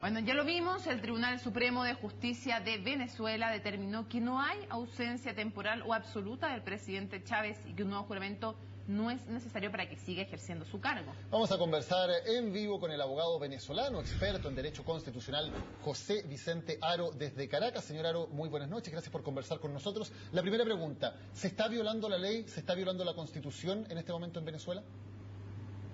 Bueno, ya lo vimos, el Tribunal Supremo de Justicia de Venezuela determinó que no hay ausencia temporal o absoluta del presidente Chávez y que un nuevo juramento no es necesario para que siga ejerciendo su cargo. Vamos a conversar en vivo con el abogado venezolano, experto en Derecho Constitucional, José Vicente Haro, desde Caracas. Señor Haro, muy buenas noches, gracias por conversar con nosotros. La primera pregunta, ¿se está violando la ley, se está violando la Constitución en este momento en Venezuela?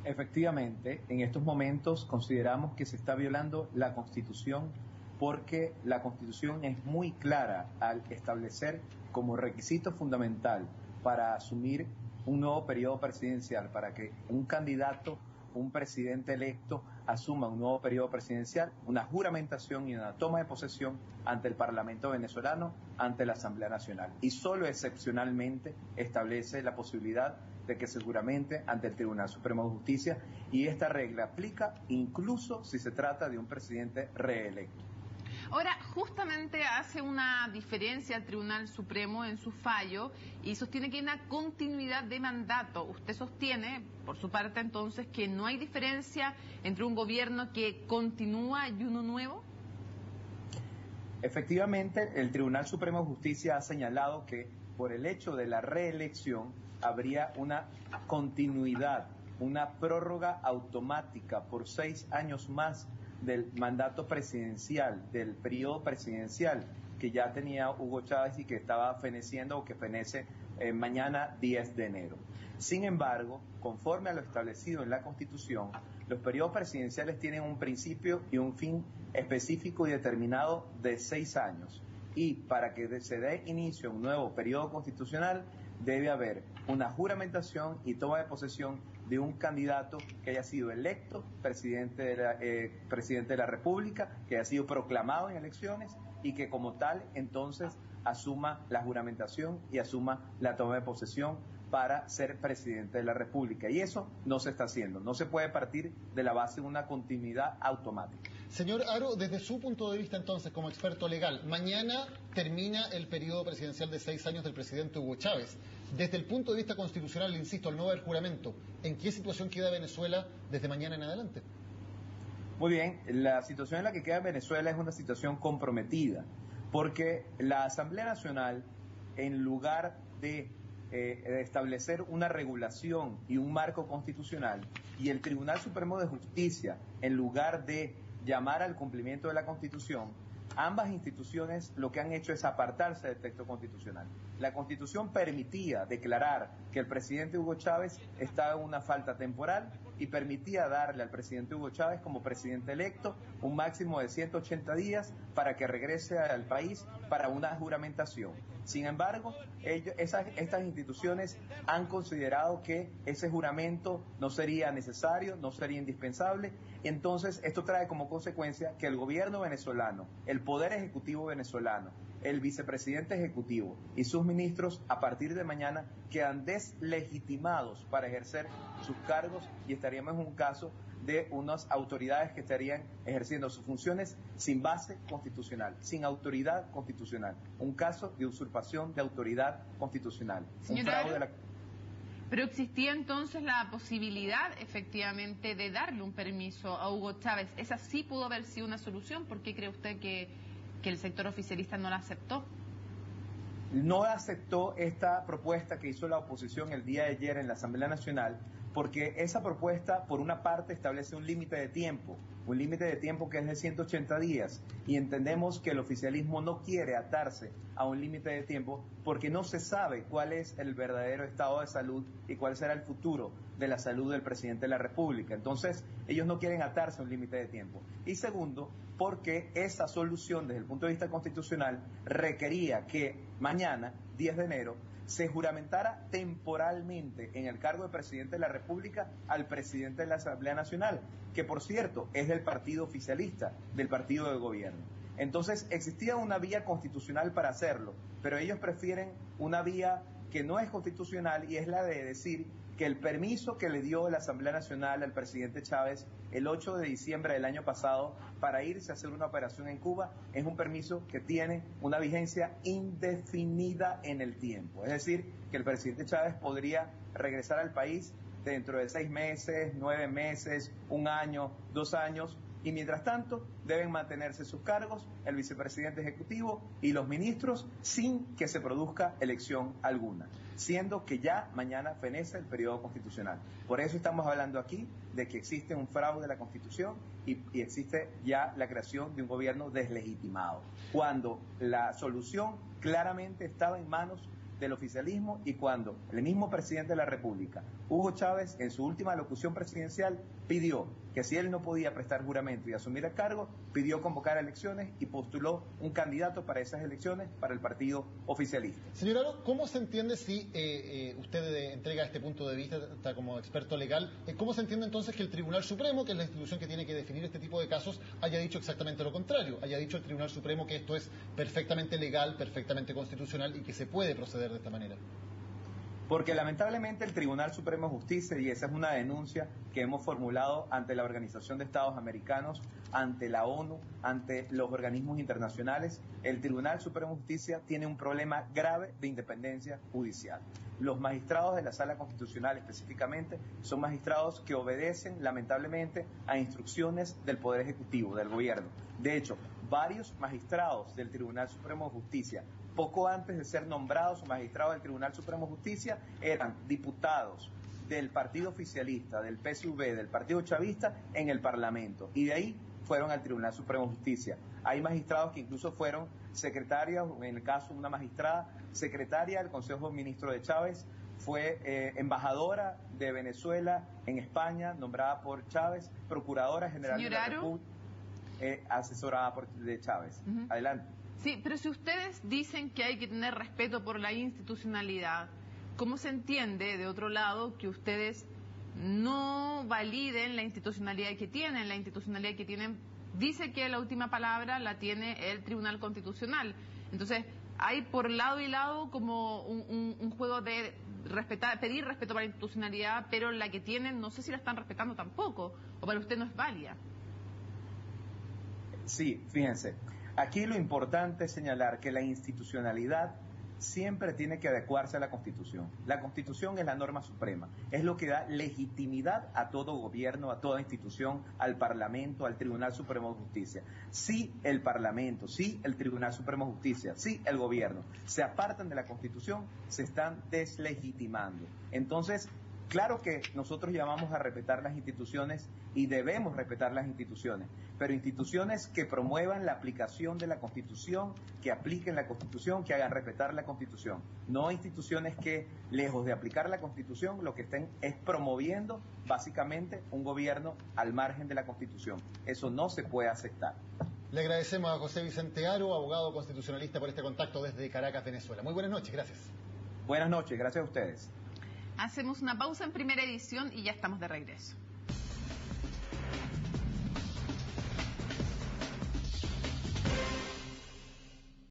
Efectivamente, en estos momentos consideramos que se está violando la Constitución porque la Constitución es muy clara al establecer como requisito fundamental para asumir un nuevo periodo presidencial, para que un candidato, un presidente electo, asuma un nuevo periodo presidencial, una juramentación y una toma de posesión ante el Parlamento venezolano, ante la Asamblea Nacional. Y solo excepcionalmente establece la posibilidad de que se juramente ante el Tribunal Supremo de Justicia, y esta regla aplica incluso si se trata de un presidente reelecto. Ahora, justamente hace una diferencia el Tribunal Supremo en su fallo y sostiene que hay una continuidad de mandato. ¿Usted sostiene, por su parte, entonces, que no hay diferencia entre un gobierno que continúa y uno nuevo? Efectivamente, el Tribunal Supremo de Justicia ha señalado que por el hecho de la reelección habría una continuidad, una prórroga automática por 6 años más del mandato presidencial, del periodo presidencial que ya tenía Hugo Chávez y que estaba feneciendo o que fenece mañana 10 de enero. Sin embargo, conforme a lo establecido en la Constitución, los periodos presidenciales tienen un principio y un fin específico y determinado de 6 años. Y para que se dé inicio a un nuevo periodo constitucional, debe haber una juramentación y toma de posesión de un candidato que haya sido electo presidente de la República, que haya sido proclamado en elecciones y que como tal entonces asuma la juramentación y asuma la toma de posesión para ser presidente de la República. Y eso no se está haciendo. No se puede partir de la base de una continuidad automática. Señor Haro, desde su punto de vista entonces, como experto legal, mañana termina el periodo presidencial de 6 años del presidente Hugo Chávez. Desde el punto de vista constitucional, le insisto, al no haber juramento, ¿en qué situación queda Venezuela desde mañana en adelante? Muy bien, la situación en la que queda Venezuela es una situación comprometida, porque la Asamblea Nacional, en lugar de establecer una regulación y un marco constitucional, y el Tribunal Supremo de Justicia, en lugar de llamar al cumplimiento de la Constitución, ambas instituciones lo que han hecho es apartarse del texto constitucional. La Constitución permitía declarar que el presidente Hugo Chávez estaba en una falta temporal y permitía darle al presidente Hugo Chávez como presidente electo un máximo de 180 días para que regrese al país para una juramentación. Sin embargo, estas instituciones han considerado que ese juramento no sería necesario, no sería indispensable. Entonces, esto trae como consecuencia que el gobierno venezolano, el Poder Ejecutivo venezolano, el vicepresidente ejecutivo y sus ministros a partir de mañana quedan deslegitimados para ejercer sus cargos y estaríamos en un caso de unas autoridades que estarían ejerciendo sus funciones sin base constitucional, sin autoridad constitucional. Un caso de usurpación de autoridad constitucional. Pero existía entonces la posibilidad efectivamente de darle un permiso a Hugo Chávez. Esa sí pudo haber sido una solución. ¿Por qué cree usted que el sector oficialista no la aceptó? No aceptó esta propuesta que hizo la oposición el día de ayer en la Asamblea Nacional, porque esa propuesta, por una parte, establece un límite de tiempo que es de 180 días, y entendemos que el oficialismo no quiere atarse a un límite de tiempo porque no se sabe cuál es el verdadero estado de salud y cuál será el futuro de la salud del presidente de la República. Entonces, ellos no quieren atarse a un límite de tiempo. Y segundo, porque esa solución desde el punto de vista constitucional requería que mañana, 10 de enero, se juramentara temporalmente en el cargo de presidente de la República al presidente de la Asamblea Nacional, que por cierto es del partido oficialista, del partido de gobierno. Entonces existía una vía constitucional para hacerlo, pero ellos prefieren una vía que no es constitucional y es la de decir que el permiso que le dio la Asamblea Nacional al presidente Chávez el 8 de diciembre del año pasado para irse a hacer una operación en Cuba es un permiso que tiene una vigencia indefinida en el tiempo. Es decir, que el presidente Chávez podría regresar al país dentro de 6 meses, 9 meses, 1 año, 2 años, y mientras tanto deben mantenerse sus cargos el vicepresidente ejecutivo y los ministros sin que se produzca elección alguna, siendo que ya mañana fenece el periodo constitucional. Por eso estamos hablando aquí de que existe un fraude a la Constitución y existe ya la creación de un gobierno deslegitimado, cuando la solución claramente estaba en manos del oficialismo y cuando el mismo presidente de la República, Hugo Chávez, en su última locución presidencial, pidió que si él no podía prestar juramento y asumir el cargo, pidió convocar elecciones y postuló un candidato para esas elecciones para el partido oficialista. Señor Haro, ¿cómo se entiende si usted entrega este punto de vista está como experto legal? ¿Cómo se entiende entonces que el Tribunal Supremo, que es la institución que tiene que definir este tipo de casos, haya dicho exactamente lo contrario? Haya dicho el Tribunal Supremo que esto es perfectamente legal, perfectamente constitucional y que se puede proceder de esta manera. Porque lamentablemente el Tribunal Supremo de Justicia, y esa es una denuncia que hemos formulado ante la Organización de Estados Americanos, ante la ONU, ante los organismos internacionales, el Tribunal Supremo de Justicia tiene un problema grave de independencia judicial. Los magistrados de la Sala Constitucional específicamente son magistrados que obedecen lamentablemente a instrucciones del Poder Ejecutivo, del gobierno. De hecho, varios magistrados del Tribunal Supremo de Justicia, poco antes de ser nombrados magistrados del Tribunal Supremo de Justicia, eran diputados del partido oficialista, del PSV, del partido chavista en el Parlamento, y de ahí fueron al Tribunal Supremo de Justicia. Hay magistrados que incluso fueron secretarias, en el caso de una magistrada, secretaria del Consejo de Ministros de Chávez, fue embajadora de Venezuela en España, nombrada por Chávez, procuradora general de la República, asesorada de Chávez. Adelante. Sí, pero si ustedes dicen que hay que tener respeto por la institucionalidad, ¿cómo se entiende, de otro lado, que ustedes no validen la institucionalidad que tienen? La institucionalidad que tienen dice que la última palabra la tiene el Tribunal Constitucional. Entonces, hay por lado y lado como un juego de pedir respeto para la institucionalidad, pero la que tienen no sé si la están respetando tampoco, o para usted no es válida. Sí, fíjense. Aquí lo importante es señalar que la institucionalidad siempre tiene que adecuarse a la Constitución. La Constitución es la norma suprema, es lo que da legitimidad a todo gobierno, a toda institución, al Parlamento, al Tribunal Supremo de Justicia. Si el Parlamento, si el Tribunal Supremo de Justicia, si el gobierno se apartan de la Constitución, se están deslegitimando. Entonces, claro que nosotros llamamos a respetar las instituciones y debemos respetar las instituciones, pero instituciones que promuevan la aplicación de la Constitución, que apliquen la Constitución, que hagan respetar la Constitución. No instituciones que, lejos de aplicar la Constitución, lo que estén es promoviendo básicamente un gobierno al margen de la Constitución. Eso no se puede aceptar. Le agradecemos a José Vicente Haro, abogado constitucionalista, por este contacto desde Caracas, Venezuela. Muy buenas noches, gracias. Buenas noches, gracias a ustedes. Hacemos una pausa en Primera Edición y ya estamos de regreso.